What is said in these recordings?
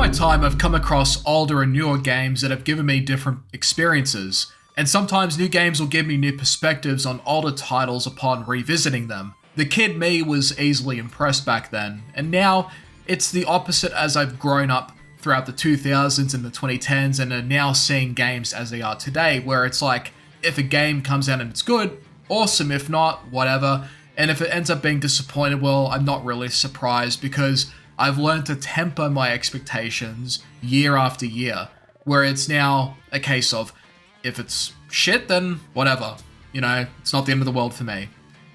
my time, I've come across older and newer games that have given me different experiences, and sometimes new games will give me new perspectives on older titles upon revisiting them. The kid me was easily impressed back then, and now it's the opposite as I've grown up throughout the 2000s and the 2010s and are now seeing games as they are today, where it's like, if a game comes out and it's good, awesome. If not, whatever. And if it ends up being disappointed, well, I'm not really surprised because I've learned to temper my expectations year after year, where it's now a case of, if it's shit, then whatever. You know, it's not the end of the world for me.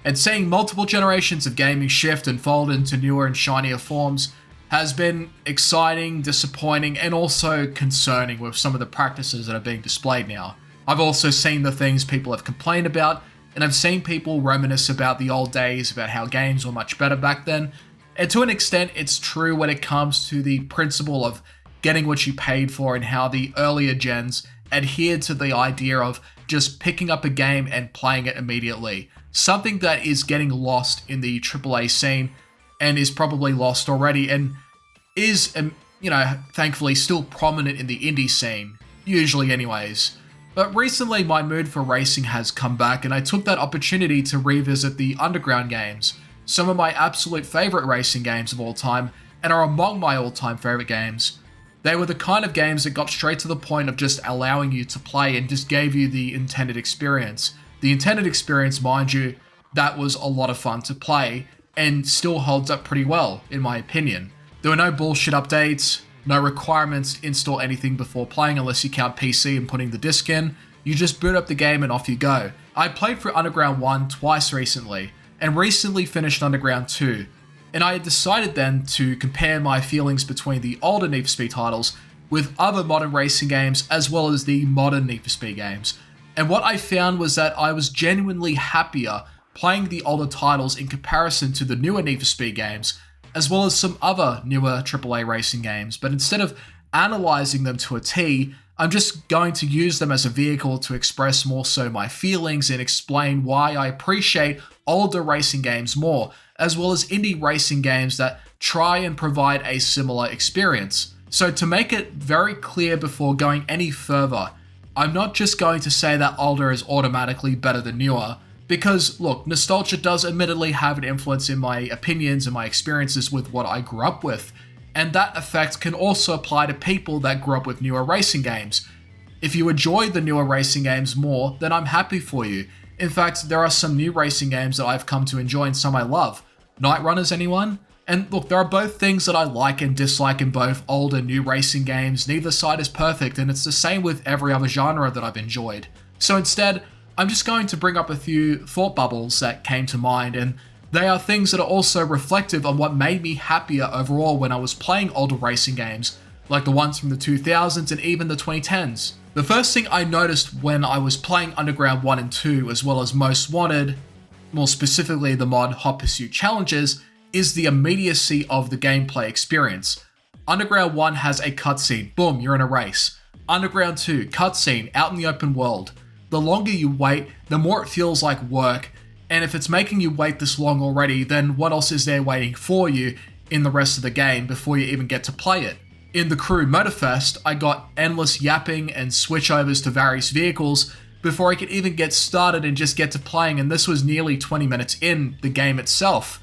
And seeing multiple generations of gaming shift and fold into newer and shinier forms has been exciting, disappointing, and also concerning with some of the practices that are being displayed now. I've also seen the things people have complained about, and I've seen people reminisce about the old days, about how games were much better back then. And to an extent, it's true when it comes to the principle of getting what you paid for and how the earlier gens adhered to the idea of just picking up a game and playing it immediately. Something that is getting lost in the AAA scene and is probably lost already and is, thankfully still prominent in the indie scene, usually anyways. But recently my mood for racing has come back and I took that opportunity to revisit the underground games, some of my absolute favourite racing games of all time and are among my all-time favourite games. They were the kind of games that got straight to the point of just allowing you to play and just gave you the intended experience. The intended experience, mind you, that was a lot of fun to play and still holds up pretty well, in my opinion. There were no bullshit updates, no requirements to install anything before playing unless you count PC and putting the disc in. You just boot up the game and off you go. I played through Underground 1 twice recently, and recently finished Underground 2. And I had decided then to compare my feelings between the older Need for Speed titles with other modern racing games as well as the modern Need for Speed games. And what I found was that I was genuinely happier playing the older titles in comparison to the newer Need for Speed games, as well as some other newer AAA racing games. But instead of analysing them to a T, I'm just going to use them as a vehicle to express more so my feelings and explain why I appreciate older racing games more, as well as indie racing games that try and provide a similar experience. So to make it very clear before going any further, I'm not just going to say that older is automatically better than newer, because look, nostalgia does admittedly have an influence in my opinions and my experiences with what I grew up with, and that effect can also apply to people that grew up with newer racing games. If you enjoy the newer racing games more, then I'm happy for you. In fact, there are some new racing games that I've come to enjoy and some I love. Night Runners, anyone? And look, there are both things that I like and dislike in both old and new racing games. Neither side is perfect, and it's the same with every other genre that I've enjoyed. So instead, I'm just going to bring up a few thought bubbles that came to mind, and they are things that are also reflective on what made me happier overall when I was playing older racing games, like the ones from the 2000s and even the 2010s. The first thing I noticed when I was playing Underground 1 and 2, as well as Most Wanted, more specifically the mod Hot Pursuit Challenges, is the immediacy of the gameplay experience. Underground 1 has a cutscene, boom, you're in a race. Underground 2, cutscene, out in the open world. The longer you wait, the more it feels like work, and if it's making you wait this long already, then what else is there waiting for you in the rest of the game before you even get to play it? In the Crew Motorfest, I got endless yapping and switchovers to various vehicles before I could even get started and just get to playing, and this was nearly 20 minutes in the game itself.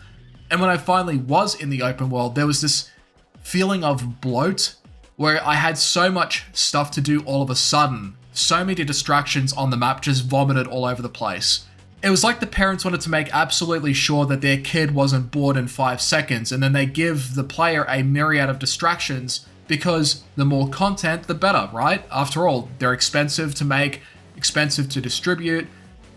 And when I finally was in the open world, there was this feeling of bloat, where I had so much stuff to do all of a sudden, so many distractions on the map just vomited all over the place. It was like the parents wanted to make absolutely sure that their kid wasn't bored in 5 seconds, and then they give the player a myriad of distractions because the more content, the better, right? After all, they're expensive to make, expensive to distribute,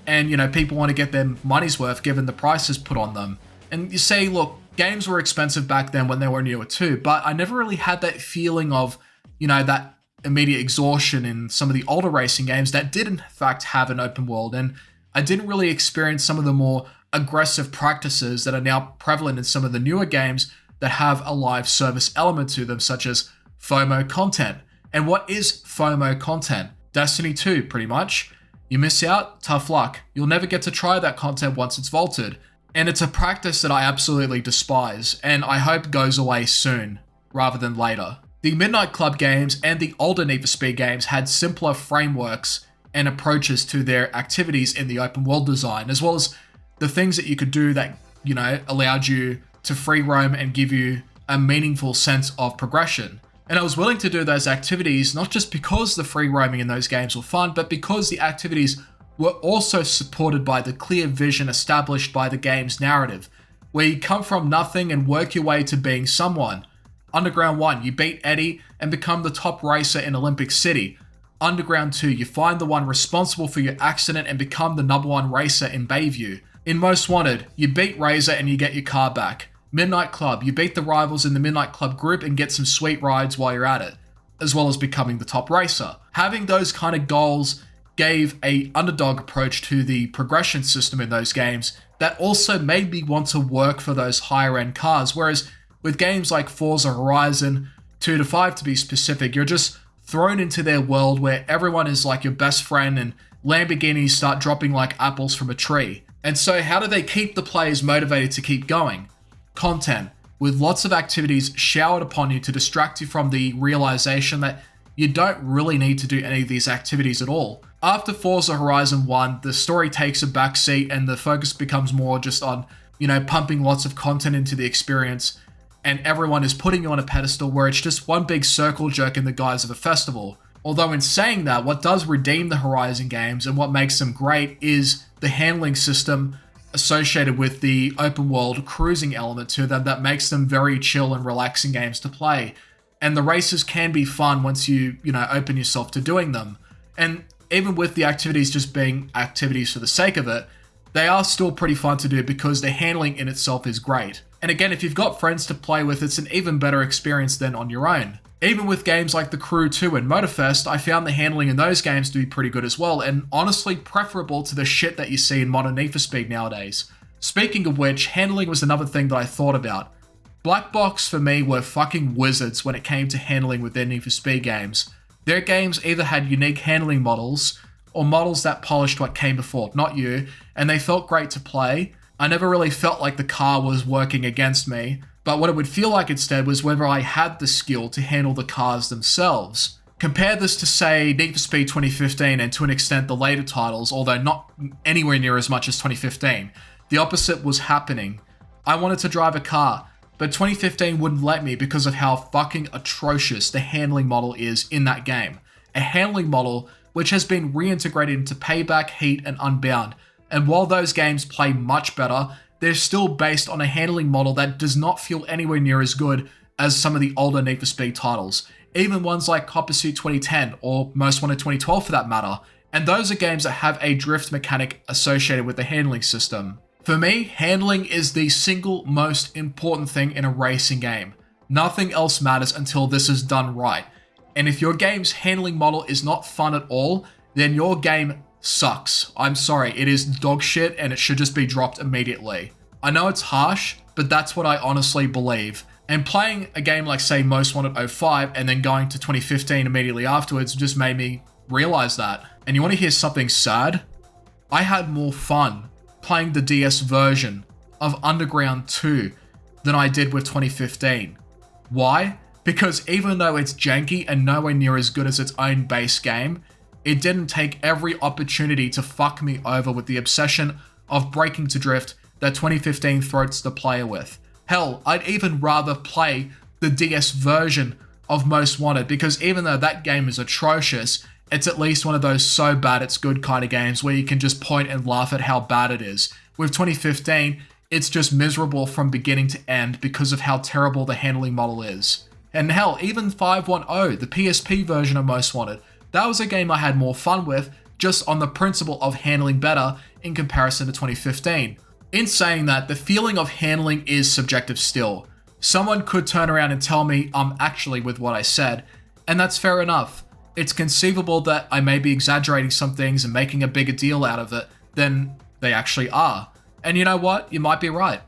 and people want to get their money's worth given the prices put on them. And you say, look, games were expensive back then when they were newer too, but I never really had that feeling of, that immediate exhaustion in some of the older racing games that did in fact have an open world, and I didn't really experience some of the more aggressive practices that are now prevalent in some of the newer games that have a live service element to them, such as FOMO content. And what is FOMO content? Destiny 2, pretty much. You miss out, tough luck. You'll never get to try that content once it's vaulted. And it's a practice that I absolutely despise, and I hope goes away soon, rather than later. The Midnight Club games and the older Need for Speed games had simpler frameworks and approaches to their activities in the open world design, as well as the things that you could do that, allowed you to free roam and give you a meaningful sense of progression. And I was willing to do those activities not just because the free roaming in those games were fun, but because the activities were also supported by the clear vision established by the game's narrative, where you come from nothing and work your way to being someone. Underground 1, you beat Eddie and become the top racer in Olympic City. Underground 2, you find the one responsible for your accident and become the number 1 racer in Bayview. In Most Wanted, you beat Razor and you get your car back. Midnight Club, you beat the rivals in the Midnight Club group and get some sweet rides while you're at it, as well as becoming the top racer. Having those kind of goals gave a underdog approach to the progression system in those games that also made me want to work for those higher end cars, whereas with games like Forza Horizon 2 to 5 to be specific, you're just thrown into their world where everyone is like your best friend and Lamborghinis start dropping like apples from a tree. And so how do they keep the players motivated to keep going? Content, with lots of activities showered upon you to distract you from the realization that you don't really need to do any of these activities at all. After Forza Horizon 1, the story takes a backseat and the focus becomes more just on, pumping lots of content into the experience, and everyone is putting you on a pedestal where it's just one big circle jerk in the guise of a festival. Although in saying that, what does redeem the Horizon games and what makes them great is the handling system associated with the open world cruising element to them that makes them very chill and relaxing games to play. And the races can be fun once you, open yourself to doing them. And even with the activities just being activities for the sake of it, they are still pretty fun to do because the handling in itself is great. And again, if you've got friends to play with, it's an even better experience than on your own. Even with games like The Crew 2 and Motorfest, I found the handling in those games to be pretty good as well, and honestly preferable to the shit that you see in modern Need for Speed nowadays. Speaking of which, handling was another thing that I thought about. Black Box for me were fucking wizards when it came to handling with their Need for Speed games. Their games either had unique handling models, or models that polished what came before, not you, and they felt great to play. I never really felt like the car was working against me, but what it would feel like instead was whether I had the skill to handle the cars themselves. Compare this to, say, Need for Speed 2015 and to an extent the later titles, although not anywhere near as much as 2015. The opposite was happening. I wanted to drive a car, but 2015 wouldn't let me because of how fucking atrocious the handling model is in that game. A handling model which has been reintegrated into Payback, Heat, and Unbound. And while those games play much better, they're still based on a handling model that does not feel anywhere near as good as some of the older Need for Speed titles. Even ones like Hot Pursuit 2010 or Most Wanted 2012 for that matter. And those are games that have a drift mechanic associated with the handling system. For me, handling is the single most important thing in a racing game. Nothing else matters until this is done right. And if your game's handling model is not fun at all, then your game sucks. I'm sorry, it is dog shit and it should just be dropped immediately. I know it's harsh, but that's what I honestly believe. And playing a game like, say, Most Wanted 05 and then going to 2015 immediately afterwards just made me realize that. And you want to hear something sad? I had more fun playing the DS version of Underground 2 than I did with 2015. Why? Because even though it's janky and nowhere near as good as its own base game, it didn't take every opportunity to fuck me over with the obsession of breaking to drift that 2015 throats the player with. Hell, I'd even rather play the DS version of Most Wanted because even though that game is atrocious, it's at least one of those so bad it's good kind of games where you can just point and laugh at how bad it is. With 2015, it's just miserable from beginning to end because of how terrible the handling model is. And hell, even 510, the PSP version of Most Wanted, that was a game I had more fun with, just on the principle of handling better in comparison to 2015. In saying that, the feeling of handling is subjective still. Someone could turn around and tell me I'm actually with what I said, and that's fair enough. It's conceivable that I may be exaggerating some things and making a bigger deal out of it than they actually are. And you know what? You might be right.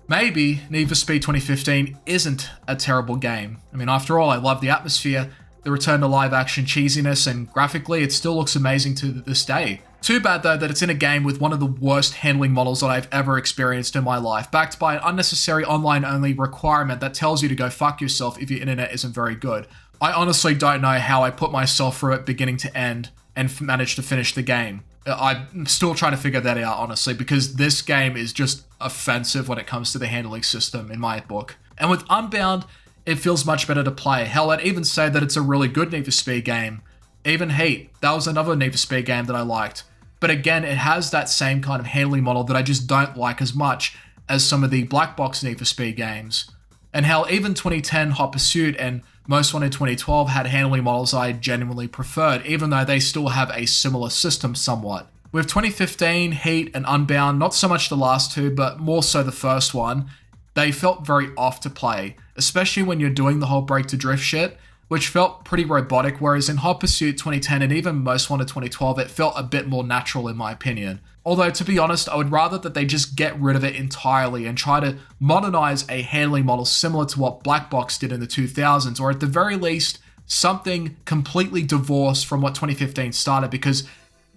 Maybe Need for Speed 2015 isn't a terrible game. I mean, after all, I love the atmosphere, the return to live action cheesiness, and graphically it still looks amazing to this day. Too bad though that it's in a game with one of the worst handling models that I've ever experienced in my life, backed by an unnecessary online-only requirement that tells you to go fuck yourself if your internet isn't very good. I honestly don't know how I put myself through it beginning to end and managed to finish the game. I'm still trying to figure that out, honestly, because this game is just offensive when it comes to the handling system in my book. And with Unbound, it feels much better to play. Hell, I'd even say that it's a really good Need for Speed game. Even Heat, that was another Need for Speed game that I liked. But again, it has that same kind of handling model that I just don't like as much as some of the black box Need for Speed games. And hell, even 2010 Hot Pursuit and Most Wanted 2012 had handling models I genuinely preferred, even though they still have a similar system somewhat. With 2015, Heat and Unbound, not so much the last two, but more so the first one, they felt very off to play, especially when you're doing the whole brake to drift shit, which felt pretty robotic, whereas in Hot Pursuit 2010 and even Most Wanted 2012, it felt a bit more natural in my opinion. Although, to be honest, I would rather that they just get rid of it entirely and try to modernize a handling model similar to what Black Box did in the 2000s, or at the very least, something completely divorced from what 2015 started, because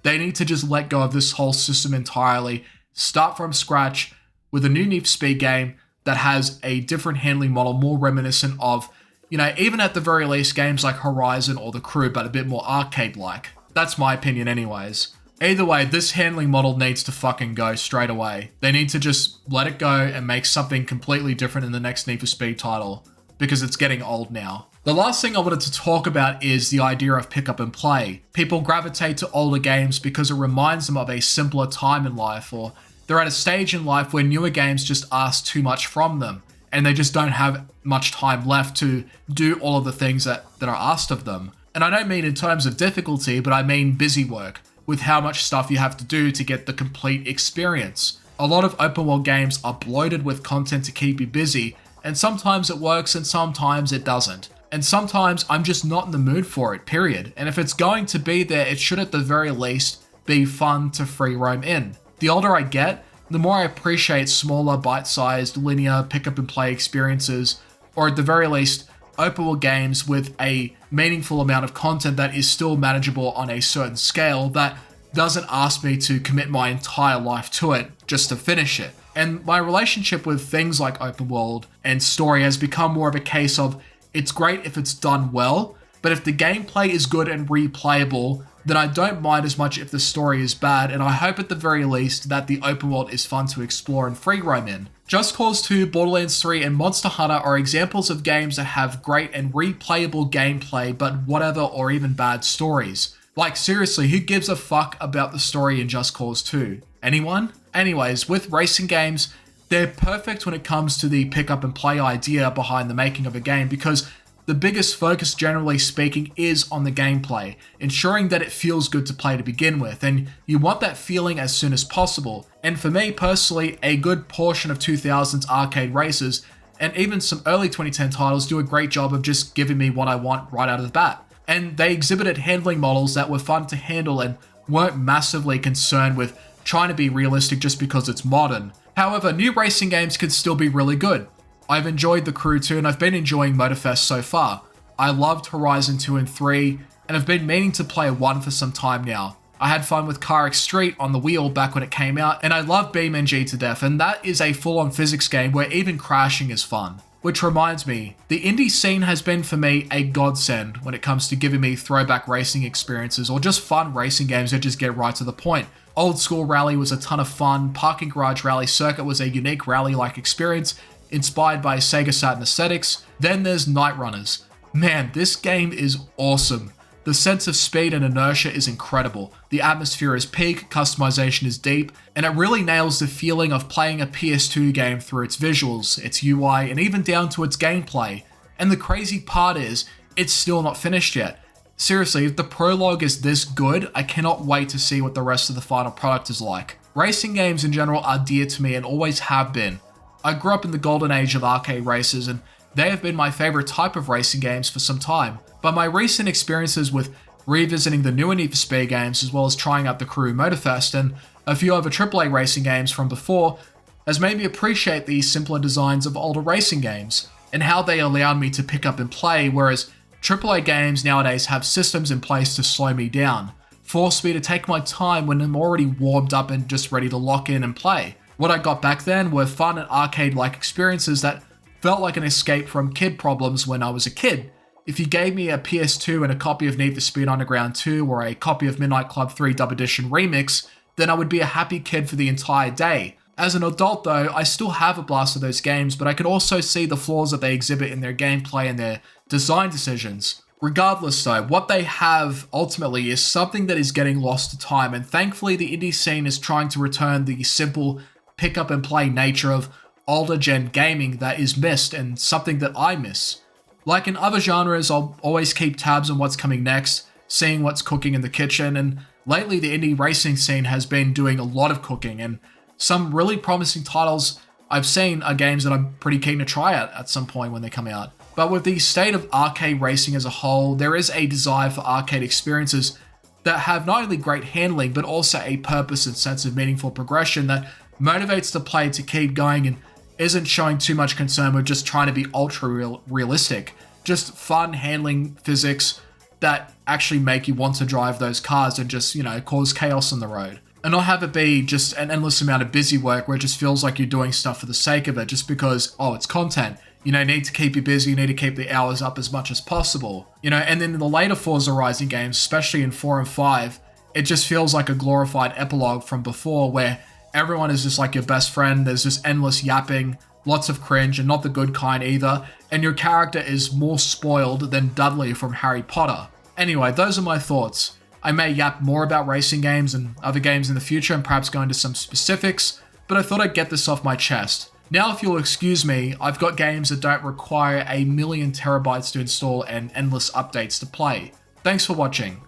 they need to just let go of this whole system entirely, start from scratch with a new Need for Speed game that has a different handling model, more reminiscent of, even at the very least, games like Horizon or The Crew, but a bit more arcade-like. That's my opinion anyways. Either way, this handling model needs to fucking go straight away. They need to just let it go and make something completely different in the next Need for Speed title, because it's getting old now. The last thing I wanted to talk about is the idea of pick up and play. People gravitate to older games because it reminds them of a simpler time in life, or they're at a stage in life where newer games just ask too much from them, and they just don't have much time left to do all of the things that are asked of them. And I don't mean in terms of difficulty, but I mean busy work, with how much stuff you have to do to get the complete experience. A lot of open world games are bloated with content to keep you busy, and sometimes it works and sometimes it doesn't. And sometimes I'm just not in the mood for it, period. And if it's going to be there, it should at the very least be fun to free roam in. The older I get, the more I appreciate smaller, bite-sized, linear pick-up and play experiences, or at the very least, open world games with a meaningful amount of content that is still manageable on a certain scale that doesn't ask me to commit my entire life to it just to finish it. And my relationship with things like open world and story has become more of a case of, it's great if it's done well, but if the gameplay is good and replayable, then I don't mind as much if the story is bad, and I hope at the very least that the open world is fun to explore and free roam in. Just Cause 2, Borderlands 3, and Monster Hunter are examples of games that have great and replayable gameplay, but whatever or even bad stories. Like seriously, who gives a fuck about the story in Just Cause 2? Anyone? Anyways, with racing games, they're perfect when it comes to the pick up and play idea behind the making of a game, because the biggest focus, generally speaking, is on the gameplay, ensuring that it feels good to play to begin with, and you want that feeling as soon as possible. And for me personally, a good portion of 2000s arcade races, and even some early 2010 titles, do a great job of just giving me what I want right out of the bat. And they exhibited handling models that were fun to handle and weren't massively concerned with trying to be realistic just because it's modern. However, new racing games can still be really good. I've enjoyed The Crew 2 and I've been enjoying Motorfest so far. I loved Horizon 2 and 3, and I've been meaning to play 1 for some time now. I had fun with Car X Street on the wheel back when it came out, and I love BeamNG to death, and that is a full-on physics game where even crashing is fun. Which reminds me, the indie scene has been for me a godsend when it comes to giving me throwback racing experiences or just fun racing games that just get right to the point. Old School Rally was a ton of fun, Parking Garage Rally Circuit was a unique rally-like experience, inspired by Sega Saturn aesthetics. Then there's Night Runners. Man, this game is awesome. The sense of speed and inertia is incredible. The atmosphere is peak, customization is deep, and it really nails the feeling of playing a PS2 game through its visuals, its UI, and even down to its gameplay. And the crazy part is, it's still not finished yet. Seriously, if the prologue is this good, I cannot wait to see what the rest of the final product is like. Racing games in general are dear to me and always have been. I grew up in the golden age of arcade races, and they have been my favorite type of racing games for some time. But my recent experiences with revisiting the newer Need for Speed games, as well as trying out The Crew Motorfest and a few other AAA racing games from before, has made me appreciate the simpler designs of older racing games, and how they allowed me to pick up and play, whereas AAA games nowadays have systems in place to slow me down. forced me to take my time when I'm already warmed up and just ready to lock in and play. What I got back then were fun and arcade-like experiences that felt like an escape from kid problems when I was a kid. If you gave me a PS2 and a copy of Need for Speed Underground 2 or a copy of Midnight Club 3 Dub Edition Remix, then I would be a happy kid for the entire day. As an adult though, I still have a blast of those games, but I can also see the flaws that they exhibit in their gameplay and their design decisions. Regardless though, what they have ultimately is something that is getting lost to time, and thankfully the indie scene is trying to return the simple pick up and play nature of older gen gaming that is missed, and something that I miss. Like in other genres, I'll always keep tabs on what's coming next, seeing what's cooking in the kitchen, and lately the indie racing scene has been doing a lot of cooking, and some really promising titles I've seen are games that I'm pretty keen to try out at some point when they come out. But with the state of arcade racing as a whole, there is a desire for arcade experiences that have not only great handling, but also a purpose and sense of meaningful progression that motivates the player to keep going and isn't showing too much concern with just trying to be ultra realistic. Just fun handling physics that actually make you want to drive those cars and just, cause chaos on the road. And not have it be just an endless amount of busy work where it just feels like you're doing stuff for the sake of it, just because, it's content. Need to keep you busy, you need to keep the hours up as much as possible. And then in the later Forza Horizon games, especially in 4 and 5, it just feels like a glorified epilogue from before where everyone is just like your best friend, there's just endless yapping, lots of cringe, and not the good kind either, and your character is more spoiled than Dudley from Harry Potter. Anyway, those are my thoughts. I may yap more about racing games and other games in the future and perhaps go into some specifics, but I thought I'd get this off my chest. Now, if you'll excuse me, I've got games that don't require a million terabytes to install and endless updates to play. Thanks for watching.